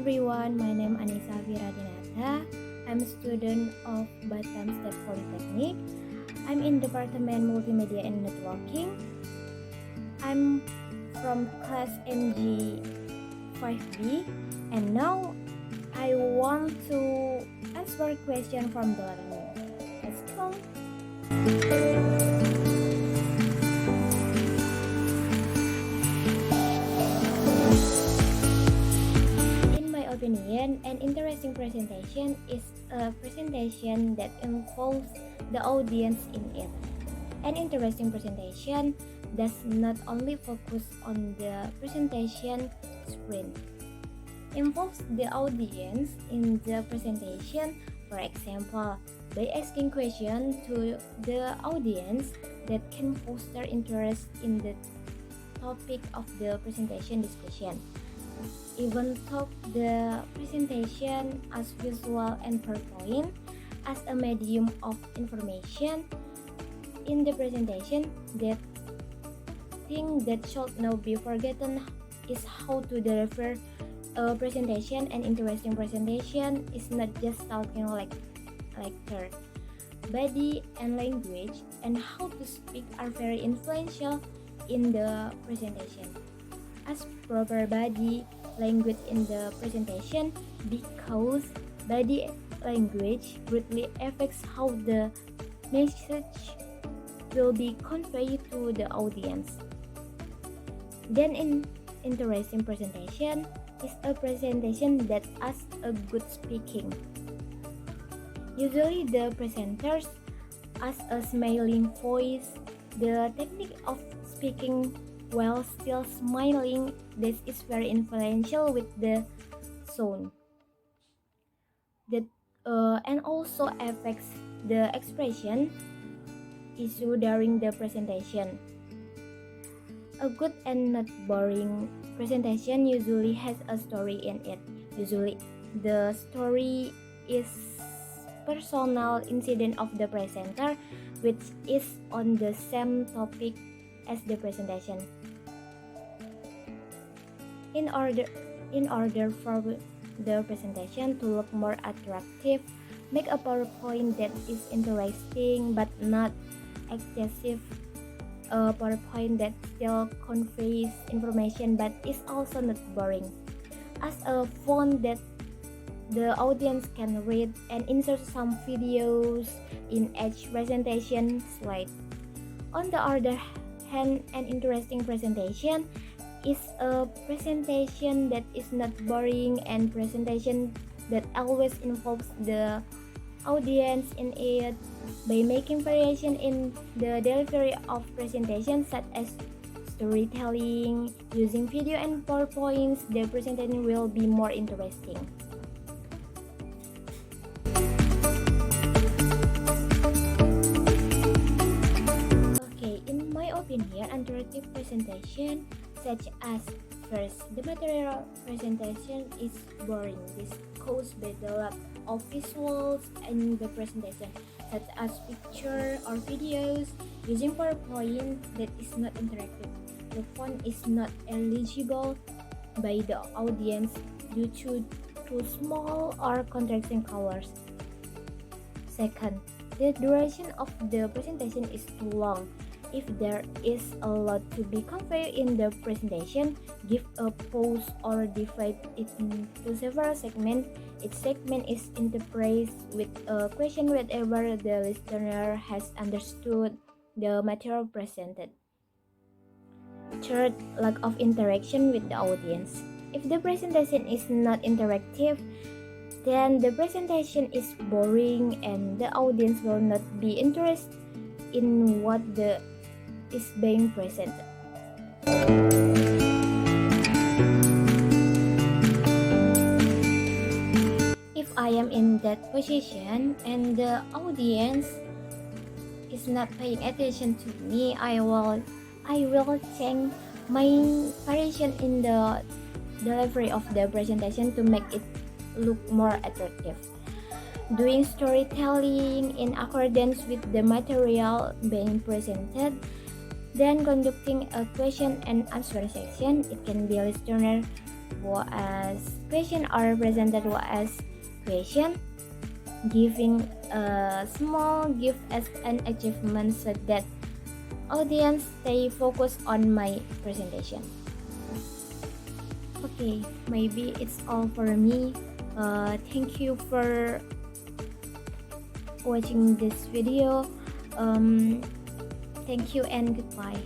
everyone, my name is Hafira Dinata. I'm a student of Batam State Polytechnic. I'm in Department Multimedia and Networking. I'm from class NG 5B, and now I want to answer a question from the learning. Let's go. Opinion, an interesting presentation is a presentation that involves the audience in it. An interesting presentation does not only focus on the presentation screen. Involves the audience in the presentation, for example, by asking questions to the audience that can foster interest in the topic of the presentation discussion. Even though the presentation as visual and PowerPoint as a medium of information in the presentation, that thing that should not be forgotten is how to deliver a presentation. An interesting presentation is not just talking like lecture. Body and language and how to speak are very influential in the presentation. As proper body language in the presentation, because body language greatly affects how the message will be conveyed to the audience. Then an interesting presentation is a presentation that has a good speaking. Usually the presenters has a smiling voice. The technique of speaking while still smiling, this is very influential with the sound. That and also affects the expression issue during the presentation. A good and not boring presentation usually has a story in it. Usually the story is personal incident of the presenter, which is on the same topic as the presentation. In order for the presentation to look more attractive, make a PowerPoint that is interesting but not excessive. A PowerPoint that still conveys information but is also not boring. As a font that the audience can read, and insert some videos in each presentation slide. On the other hand, an interesting presentation is a presentation that is not boring and presentation that always involves the audience in it. By making variation in the delivery of presentations such as storytelling, using video and PowerPoints, the presentation will be more interesting. Okay, in my opinion, interactive presentation such as first, the material presentation is boring. This caused by the lack of visuals in the presentation, such as picture or videos. Using PowerPoint that is not interactive. The font is not eligible by the audience due to too small or contrasting colors. Second, the duration of the presentation is too long. If there is a lot to be conveyed in the presentation, give a pause or divide it into several segments. Each segment is interpreted with a question whenever the listener has understood the material presented. Third, lack of interaction with the audience. If the presentation is not interactive, then the presentation is boring and the audience will not be interested in what is being presented. If I am in that position and the audience is not paying attention to me, I will change my variation in the delivery of the presentation to make it look more attractive. Doing storytelling in accordance with the material being presented, Then conducting a question and answer section, it can be listener as question or presented as question, giving a small gift as an achievement so that audience stay focused on my presentation. Okay, maybe it's all for me. Thank you for watching this video. Thank you and goodbye.